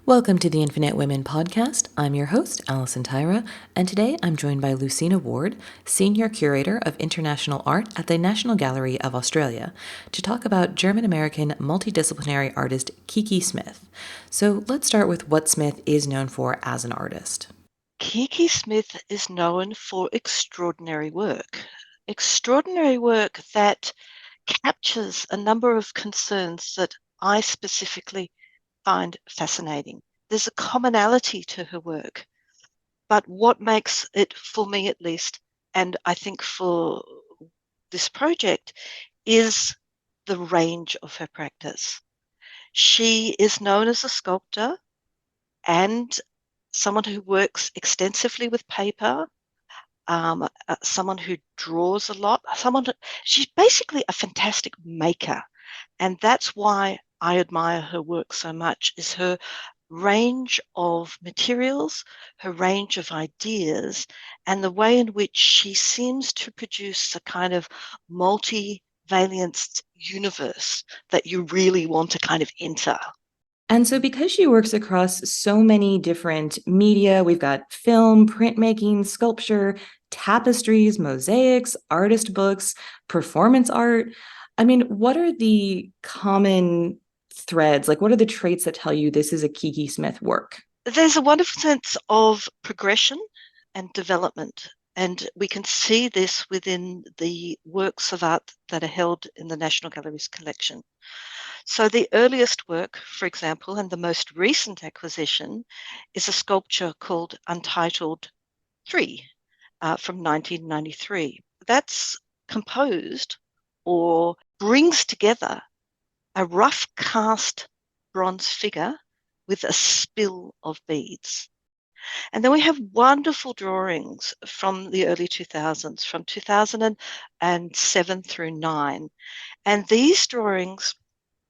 Welcome to the Infinite Women podcast. I'm your host, Alison Tyra, and today I'm joined by Lucina Ward, Senior Curator of International Art at the National Gallery of Australia, to talk about German-American multidisciplinary artist Kiki Smith. So let's start with what Smith is known for as an artist. Kiki Smith is known for extraordinary work that captures a number of concerns that I specifically find fascinating. There's a commonality to her work, but what makes it, for me at least, and I think for this project, is the range of her practice. She is known as a sculptor and someone who works extensively with paper, someone who draws a lot, she's basically a fantastic maker. And that's why I admire her work so much, is her range of materials, her range of ideas, and the way in which she seems to produce a kind of multi-valenced universe that you really want to kind of enter. And so, because she works across so many different media, we've got film, printmaking, sculpture, tapestries, mosaics, artist books, performance art. I mean, what are the common threads? Like, what are the traits that tell you this is a Kiki Smith work? There's a wonderful sense of progression and development, and we can see this within the works of art that are held in the National Gallery's collection. So the earliest work, for example, and the most recent acquisition is a sculpture called Untitled 3 from 1993. That's composed or brings together a rough cast bronze figure with a spill of beads. And then we have wonderful drawings from the early 2000s, from 2007 through 9. And these drawings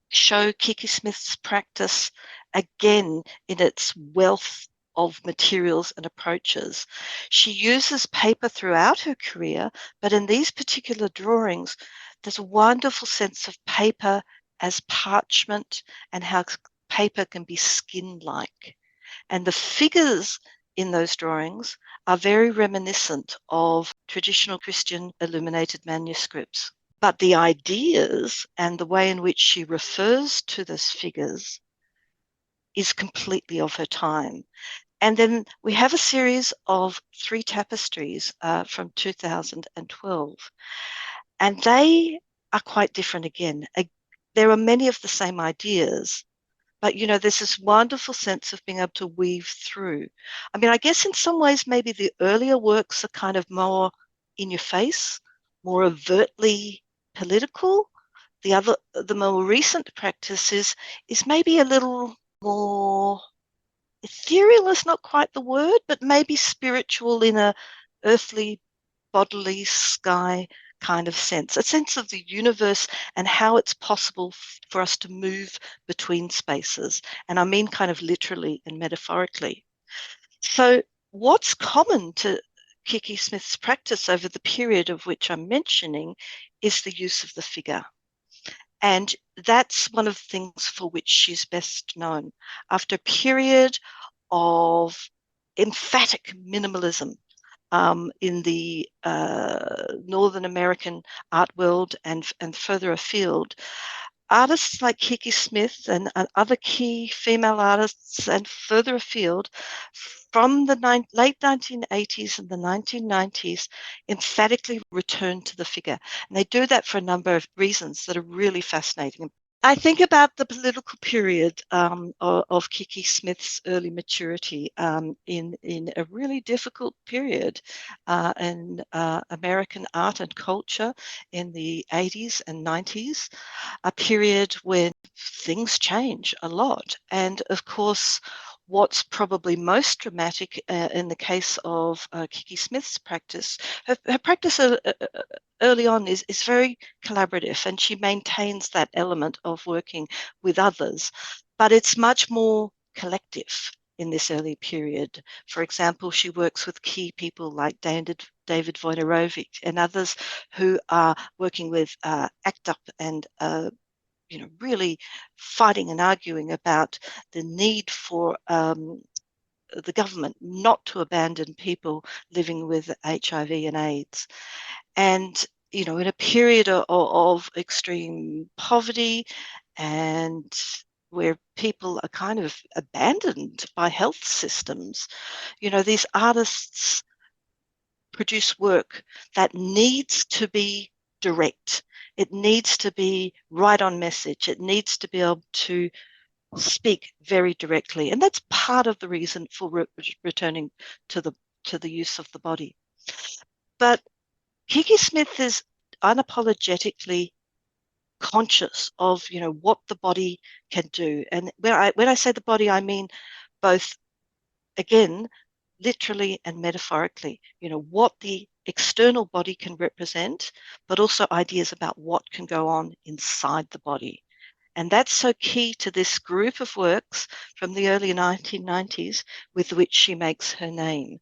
show Kiki Smith's practice again in its wealth of materials and approaches. She uses paper throughout her career, but in these particular drawings, there's a wonderful sense of paper as parchment and how paper can be skin-like. And the figures in those drawings are very reminiscent of traditional Christian illuminated manuscripts. But the ideas and the way in which she refers to those figures is completely of her time. And then we have a series of 3 tapestries from 2012, and they are quite different again. There are many of the same ideas, but there's this wonderful sense of being able to weave through. I mean, I guess in some ways, maybe the earlier works are kind of more in your face, more overtly political. The more recent practice is maybe a little more ethereal is not quite the word, but maybe spiritual in a earthly, bodily sky kind of sense, a sense of the universe and how it's possible for us to move between spaces. And I mean kind of literally and metaphorically. So what's common to Kiki Smith's practice over the period of which I'm mentioning is the use of the figure. And that's one of the things for which she's best known. After a period of emphatic minimalism in the Northern American art world and further afield, artists like Kiki Smith and other key female artists and further afield from the late 1980s and the 1990s emphatically returned to the figure. And they do that for a number of reasons that are really fascinating. I think about the political period of Kiki Smith's early maturity in a really difficult period in American art and culture in the 80s and 90s, a period when things change a lot. And of course, what's probably most dramatic in the case of Kiki Smith's practice, her practice early on is very collaborative, and she maintains that element of working with others, but it's much more collective in this early period. For example, she works with key people like David Wojnarowicz and others who are working with ACT UP and really fighting and arguing about the need for the government not to abandon people living with HIV and AIDS. And, in a period of extreme poverty and where people are kind of abandoned by health systems, these artists produce work that needs to be direct. It needs to be right on message. It needs to be able to speak very directly. And that's part of the reason for returning to the use of the body. But Kiki Smith is unapologetically conscious of, what the body can do. And when I say the body, I mean both, again, literally and metaphorically, what the external body can represent, but also ideas about what can go on inside the body. And that's so key to this group of works from the early 1990s with which she makes her name.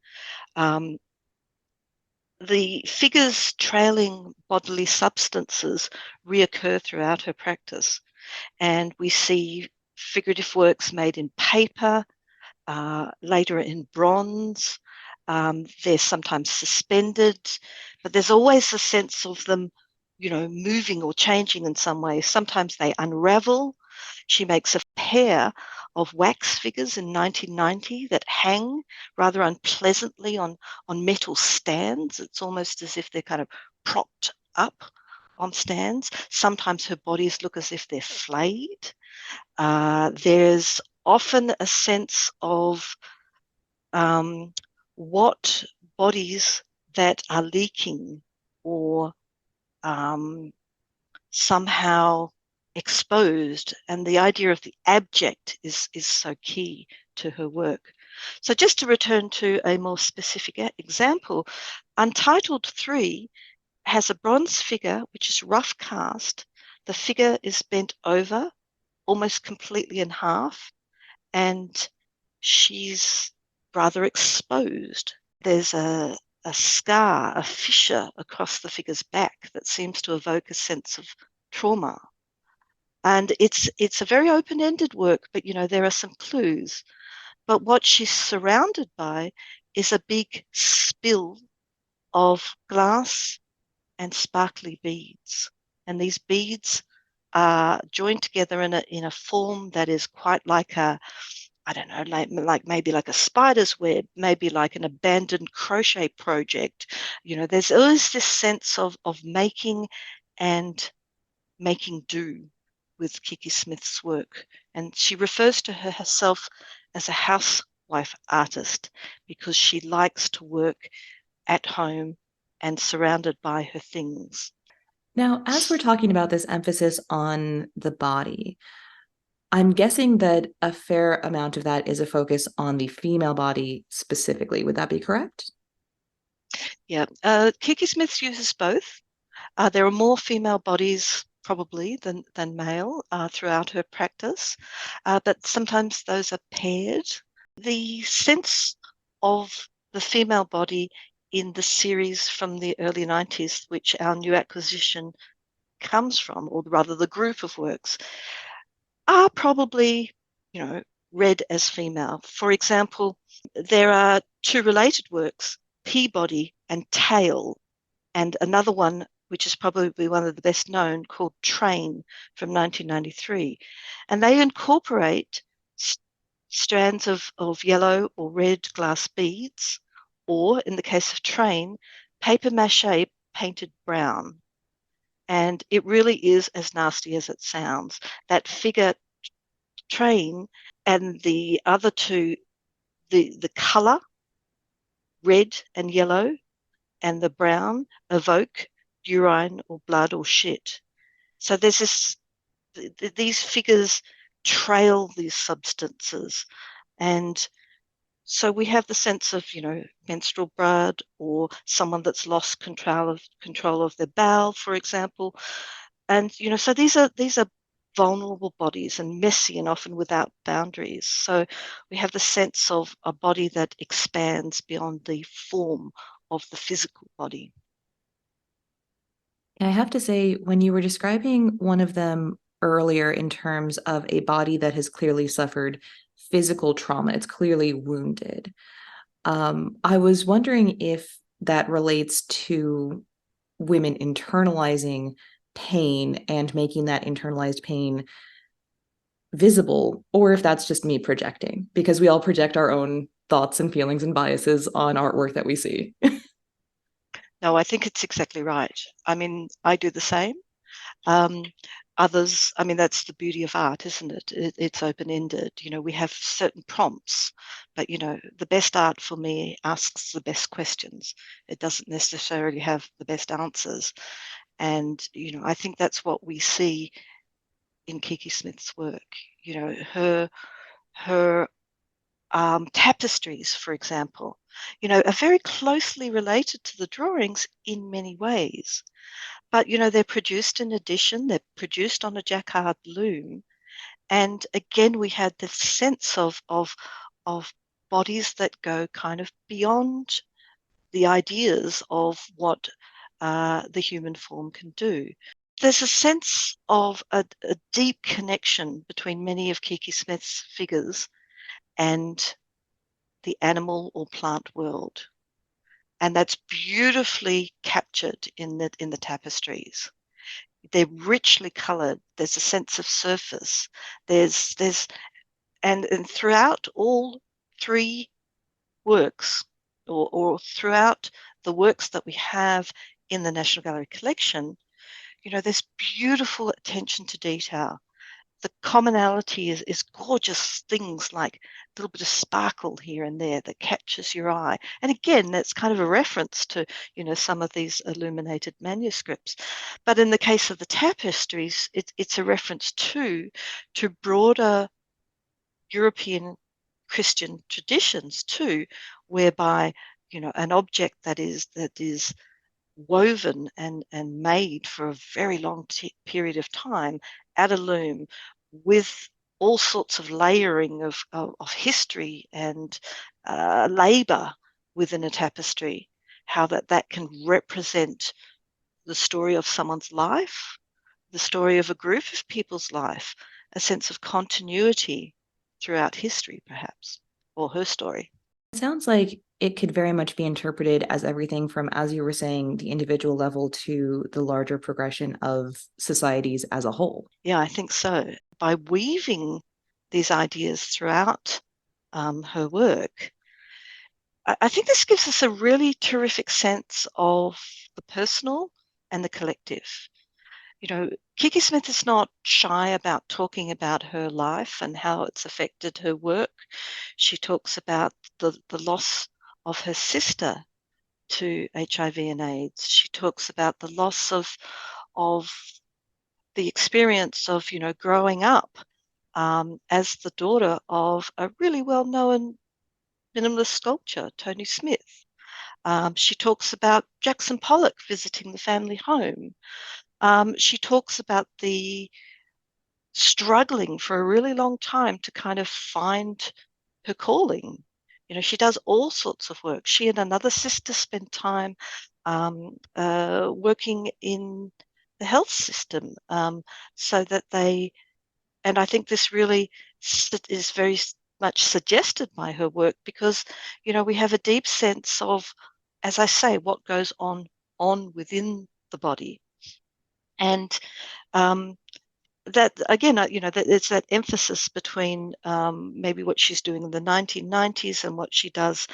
The figures trailing bodily substances reoccur throughout her practice. And we see figurative works made in paper, later in bronze. They're sometimes suspended, but there's always a sense of them, moving or changing in some way. Sometimes they unravel. She makes a pair of wax figures in 1990 that hang rather unpleasantly on metal stands. It's almost as if they're kind of propped up on stands. Sometimes her bodies look as if they're flayed. There's often a sense of what bodies that are leaking or somehow exposed, and the idea of the abject is so key to her work. So just to return to a more specific example, Untitled 3 has a bronze figure which is rough cast. The figure is bent over almost completely in half, and she's rather exposed. There's a scar, a fissure across the figure's back that seems to evoke a sense of trauma. And it's a very open-ended work, but there are some clues. But what she's surrounded by is a big spill of glass and sparkly beads. And these beads are joined together in a form that is quite like I don't know, like maybe like a spider's web, maybe like an abandoned crochet project. There's always this sense of making and making do with Kiki Smith's work. And she refers to herself as a housewife artist because she likes to work at home and surrounded by her things. Now, as we're talking about this emphasis on the body, I'm guessing that a fair amount of that is a focus on the female body specifically. Would that be correct? Yeah, Kiki Smith uses both. There are more female bodies probably than male throughout her practice, but sometimes those are paired. The sense of the female body in the series from the early 90s, which our new acquisition comes from, or rather the group of works, are probably, read as female. For example, there are two related works, Peabody and Tail, and another one, which is probably one of the best known, called Train from 1993. And they incorporate strands of yellow or red glass beads, or in the case of Train, paper mache painted brown. And it really is as nasty as it sounds. That figure Train and the other two, the color, red and yellow, and the brown evoke urine or blood or shit. So there's these figures trail these substances. And so we have the sense of, menstrual blood or someone that's lost control of their bowel, for example. And, so these are vulnerable bodies and messy and often without boundaries. So we have the sense of a body that expands beyond the form of the physical body. And I have to say, when you were describing one of them earlier in terms of a body that has clearly suffered physical trauma. It's clearly wounded. I was wondering if that relates to women internalizing pain and making that internalized pain visible, or if that's just me projecting, because we all project our own thoughts and feelings and biases on artwork that we see. No, I think it's exactly right. I mean, I do the same. Um, Others, I mean, that's the beauty of art, isn't it? It's open-ended. We have certain prompts, but, the best art for me asks the best questions. It doesn't necessarily have the best answers. And, I think that's what we see in Kiki Smith's work. Her tapestries, for example, are very closely related to the drawings in many ways. But, they're produced in addition, they're produced on a jacquard loom. And again, we had this sense of bodies that go kind of beyond the ideas of what the human form can do. There's a sense of a deep connection between many of Kiki Smith's figures and the animal or plant world. And that's beautifully captured in the tapestries. They're richly coloured. There's a sense of surface. There's and throughout all three works, or throughout the works that we have in the National Gallery collection, there's beautiful attention to detail. The commonality is gorgeous things like a little bit of sparkle here and there that catches your eye. And again, that's kind of a reference to, some of these illuminated manuscripts. But in the case of the tapestries, it's a reference to broader European Christian traditions too, whereby, an object that is woven and made for a very long period of time at a loom with all sorts of layering of history and labor within a tapestry, how that can represent the story of someone's life, the story of a group of people's life, a sense of continuity throughout history, perhaps, or her story. It sounds like it could very much be interpreted as everything from, as you were saying, the individual level to the larger progression of societies as a whole. Yeah, I think so. By weaving these ideas throughout her work, I think this gives us a really terrific sense of the personal and the collective. Kiki Smith is not shy about talking about her life and how it's affected her work. She talks about the loss of her sister to HIV and AIDS. She talks about the loss of the experience of, growing up as the daughter of a really well-known minimalist sculptor, Tony Smith. She talks about Jackson Pollock visiting the family home. She talks about the struggling for a really long time to kind of find her calling. She does all sorts of work. She and another sister spend time working in the health system, so that and I think this really is very much suggested by her work because, we have a deep sense of, as I say, what goes on within the body. And that again, that it's that emphasis between maybe what she's doing in the 1990s and what she does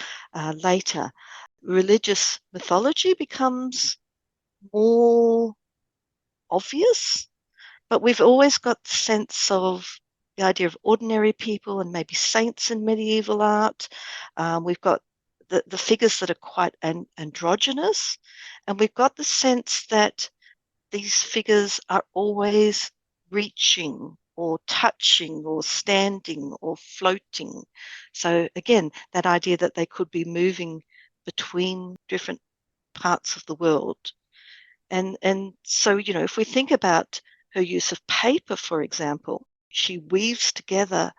later. Religious mythology becomes more obvious, but we've always got the sense of the idea of ordinary people and maybe saints in medieval art. We've got the figures that are quite androgynous, and we've got the sense that these figures are always reaching or touching or standing or floating. So again, that idea that they could be moving between different parts of the world. And so, if we think about her use of paper, for example, she weaves together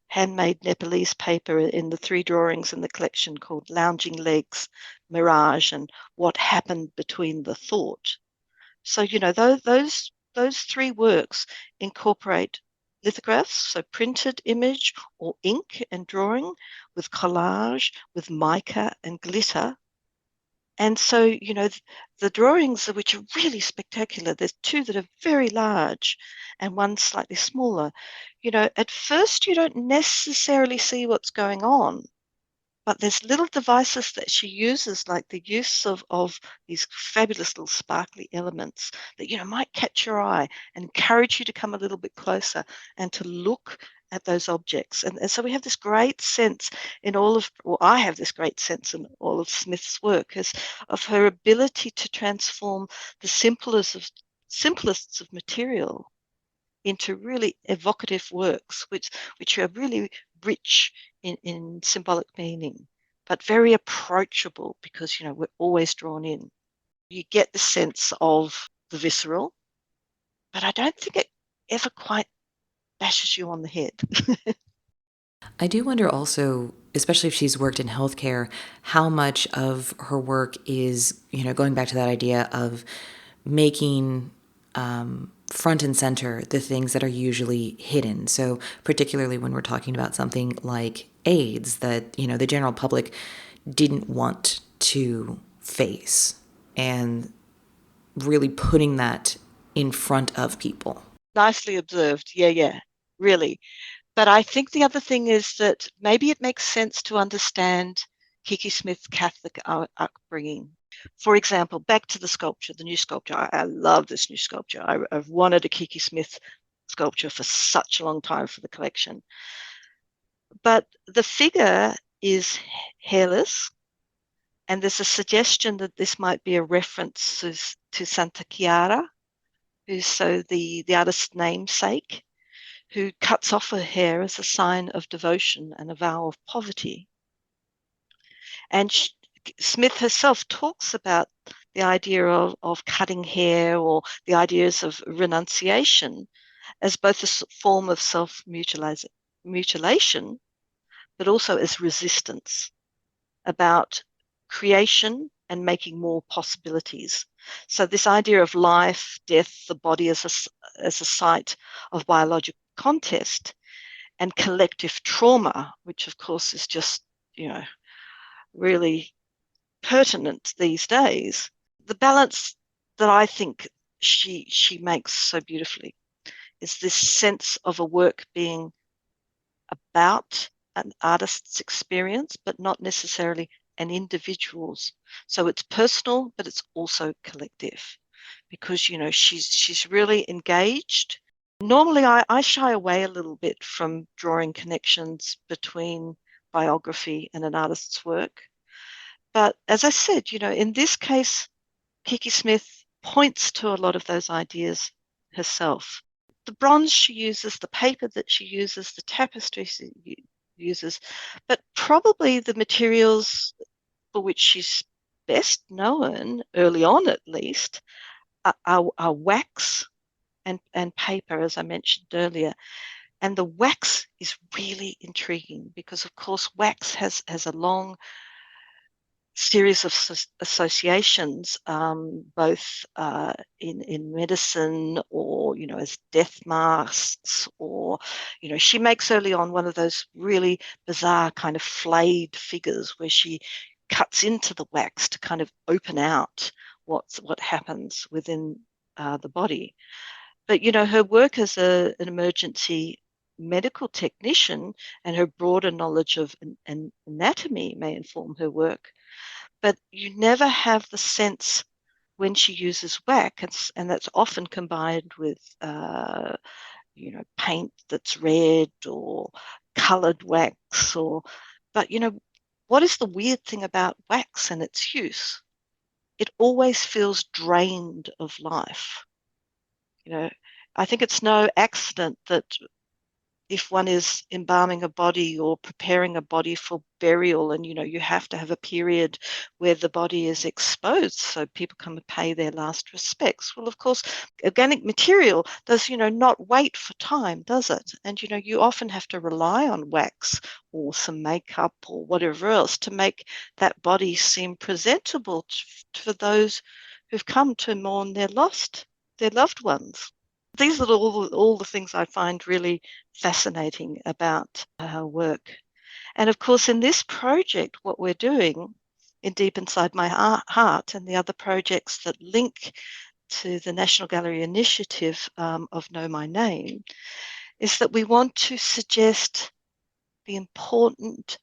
handmade Nepalese paper in the three drawings in the collection called Lounging Legs, Mirage, and What Happened Between the Thought. So, those those three works incorporate lithographs, so printed image or ink and drawing, with collage, with mica and glitter. And so, the drawings, which are really spectacular, there's two that are very large and one slightly smaller. At first you don't necessarily see what's going on, but there's little devices that she uses, like the use of these fabulous little sparkly elements that, might catch your eye and encourage you to come a little bit closer and to look at those objects. And so we have this great sense I have this great sense in all of Smith's work of her ability to transform the simplest of material into really evocative works, which are really rich in symbolic meaning, but very approachable because, we're always drawn in. You get the sense of the visceral, but I don't think it ever quite bashes you on the head. I do wonder also, especially if she's worked in healthcare, how much of her work is, going back to that idea of making front and center the things that are usually hidden. So, particularly when we're talking about something like AIDS that, the general public didn't want to face, and really putting that in front of people. Nicely observed. Yeah, really. But I think the other thing is that maybe it makes sense to understand Kiki Smith's Catholic upbringing. For example, back to the sculpture, the new sculpture. I love this new sculpture. I've wanted a Kiki Smith sculpture for such a long time for the collection. But the figure is hairless, and there's a suggestion that this might be a reference to Santa Chiara, who's the artist's namesake, who cuts off her hair as a sign of devotion and a vow of poverty. And Smith herself talks about the idea of cutting hair, or the ideas of renunciation, as both a form of self-mutilation, but also as resistance, about creation and making more possibilities. So this idea of life, death, the body as a site of biological contest, and collective trauma, which of course is just, really pertinent these days. The balance that I think she makes so beautifully is this sense of a work being about an artist's experience, but not necessarily an individual's. So it's personal, but it's also collective, because she's really engaged. Normally, I shy away a little bit from drawing connections between biography and an artist's work. But as I said, in this case, Kiki Smith points to a lot of those ideas herself. The bronze she uses, the paper that she uses, the tapestry she uses, but probably the materials for which she's best known, early on at least, are wax and paper, as I mentioned earlier. And the wax is really intriguing because, of course, wax has a long series of associations, both in medicine, or, as death masks, or, she makes early on one of those really bizarre kind of flayed figures where she cuts into the wax to kind of open out what happens within the body. But, her work as an emergency medical technician and her broader knowledge of anatomy may inform her work. But you never have the sense when she uses wax, and that's often combined with, paint that's red or colored wax, but, what is the weird thing about wax and its use? It always feels drained of life. I think it's no accident that if one is embalming a body or preparing a body for burial, and you have to have a period where the body is exposed so people come and pay their last respects. Well, of course, organic material does not wait for time, does it? And you often have to rely on wax or some makeup or whatever else to make that body seem presentable for those who've come to mourn their loved ones. These are all the things I find really fascinating about her work. And of course, in this project, what we're doing in Deep Inside My Heart and the other projects that link to the National Gallery initiative of Know My Name is that we want to suggest the important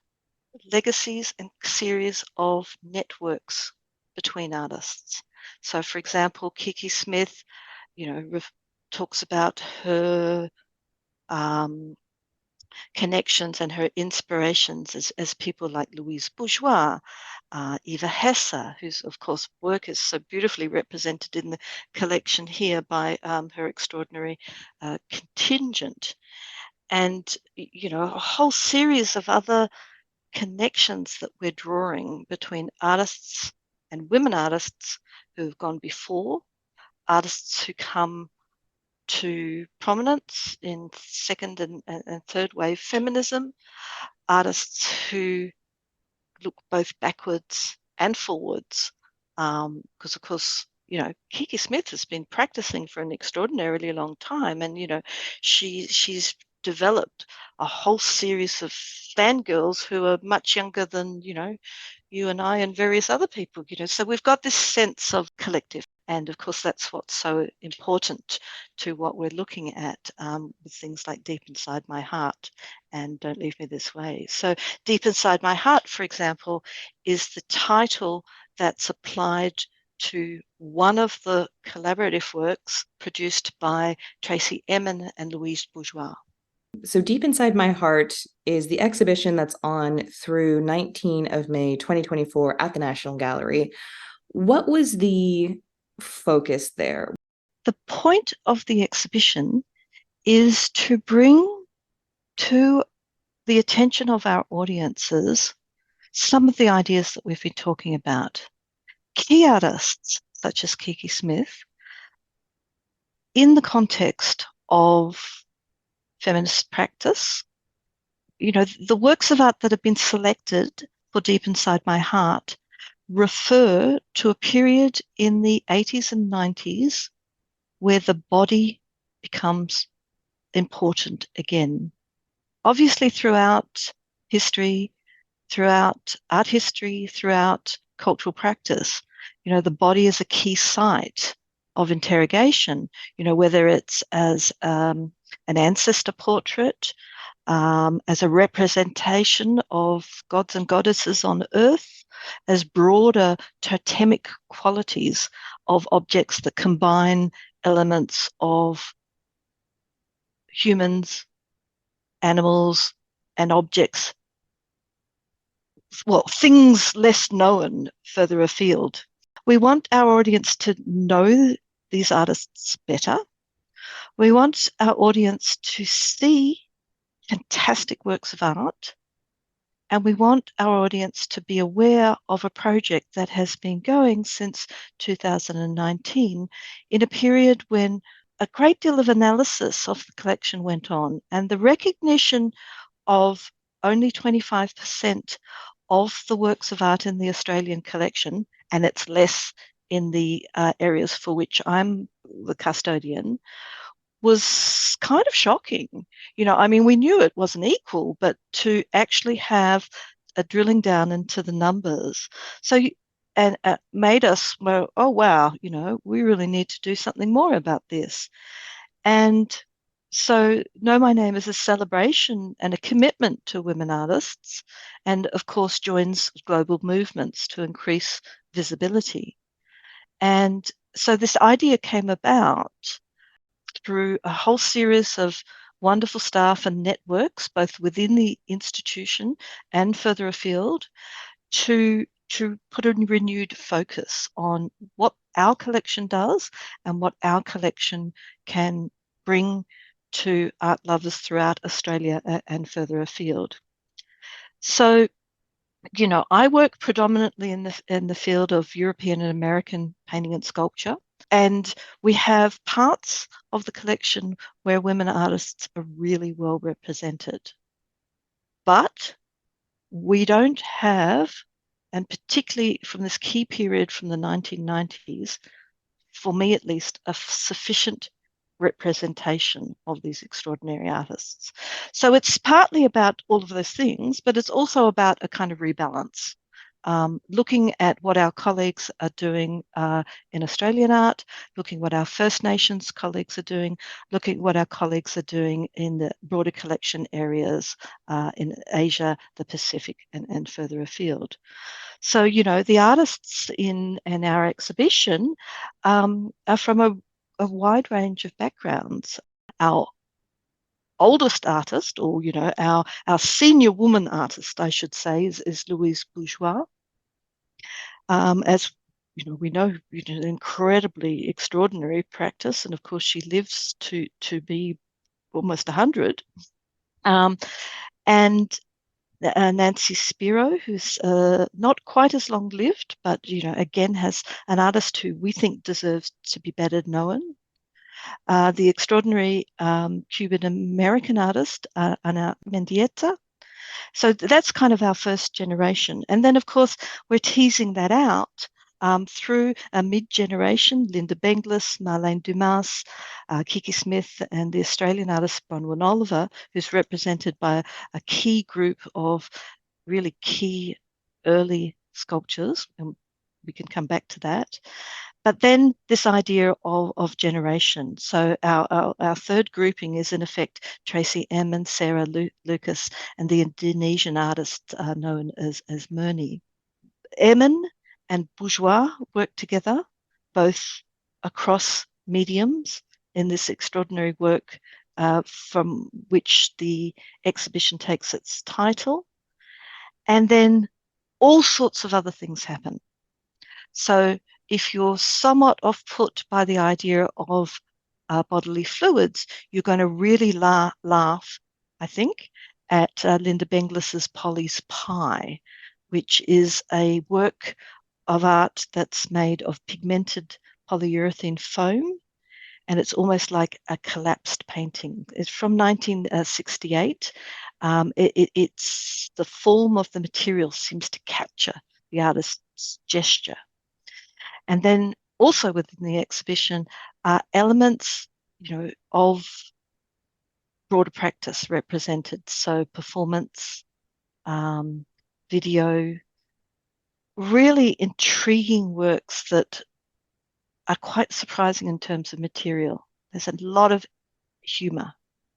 legacies and series of networks between artists. So, for example, Kiki Smith, talks about her um, connections and her inspirations as people like Louise Bourgeois, Eva Hesse, whose, of course, work is so beautifully represented in the collection here by her extraordinary contingent. And, a whole series of other connections that we're drawing between artists and women artists who have gone before, artists who come to prominence in second and third wave feminism, artists who look both backwards and forwards. Because, of course, Kiki Smith has been practicing for an extraordinarily long time, and she's developed a whole series of fangirls who are much younger than you and I and various other people. So we've got this sense of collective. And of course, that's what's so important to what we're looking at with things like Deep Inside My Heart and Don't Leave Me This Way. So Deep Inside My Heart, for example, is the title that's applied to one of the collaborative works produced by Tracy Emin and Louise Bourgeois. So Deep Inside My Heart is the exhibition that's on through 19 of May 2024 at the National Gallery. What was the focus there? The point of the exhibition is to bring to the attention of our audiences some of the ideas that we've been talking about. Key artists such as Kiki Smith, in the context of feminist practice, the works of art that have been selected for Deep Inside My Heart refer to a period in the 80s and 90s where the body becomes important again. Obviously, throughout history, throughout art history, throughout cultural practice, the body is a key site of interrogation, whether it's as an ancestor portrait, as a representation of gods and goddesses on earth, as broader totemic qualities of objects that combine elements of humans, animals, and objects, well, things less known further afield. We want our audience to know these artists better. We want our audience to see fantastic works of art. And we want our audience to be aware of a project that has been going since 2019 in a period when a great deal of analysis of the collection went on, and the recognition of only 25% of the works of art in the Australian collection, and it's less in the areas for which I'm the custodian, was kind of shocking. We knew it wasn't equal, but to actually have a drilling down into the numbers. So, and made us, well, oh, wow, we really need to do something more about this. And so Know My Name is a celebration and a commitment to women artists, and of course joins global movements to increase visibility. And so this idea came about through a whole series of wonderful staff and networks, both within the institution and further afield, to put a renewed focus on what our collection does and what our collection can bring to art lovers throughout Australia and further afield. So, I work predominantly in the field of European and American painting and sculpture. And we have parts of the collection where women artists are really well represented. But we don't have, and particularly from this key period from the 1990s, for me at least, a sufficient representation of these extraordinary artists. So it's partly about all of those things, but it's also about a kind of rebalance. Looking at what our colleagues are doing in Australian art, looking what our First Nations colleagues are doing, looking what our colleagues are doing in the broader collection areas in Asia, the Pacific, and further afield. So, the artists in our exhibition are from a wide range of backgrounds. Our oldest artist, or our senior woman artist, I should say, is Louise Bourgeois. As we know, an incredibly extraordinary practice, and of course she lives to be almost 100. And Nancy Spiro, who's not quite as long lived, but again has an artist who we think deserves to be better known. The extraordinary Cuban American artist Ana Mendieta. So that's kind of our first generation. And then, of course, we're teasing that out through a mid-generation, Linda Benglis, Marlene Dumas, Kiki Smith, and the Australian artist Bronwyn Oliver, who's represented by a key group of really key early sculptures. And we can come back to that. But then this idea of generation. So our third grouping is in effect Tracy M and Sarah Lucas and the Indonesian artist known as Murni. Emin and Bourgeois work together, both across mediums in this extraordinary work from which the exhibition takes its title. And then all sorts of other things happen. So if you're somewhat off-put by the idea of bodily fluids, you're going to really laugh, I think, at Linda Benglis's Polly's Pie, which is a work of art that's made of pigmented polyurethane foam, and it's almost like a collapsed painting. It's from 1968. It's the form of the material seems to capture the artist's gesture. And then also within the exhibition are elements, of broader practice represented. So performance, video, really intriguing works that are quite surprising in terms of material. There's a lot of humor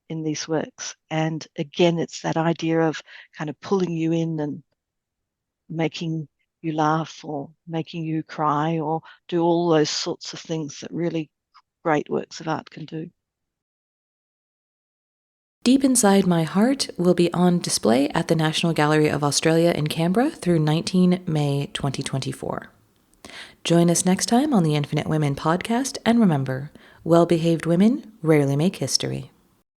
in these works. And again, it's that idea of kind of pulling you in and making you laugh or making you cry or do all those sorts of things that really great works of art can do. Deep Inside My Heart will be on display at the National Gallery of Australia in Canberra through 19 May 2024. Join us next time on the Infinite Women podcast, and remember, well-behaved women rarely make history.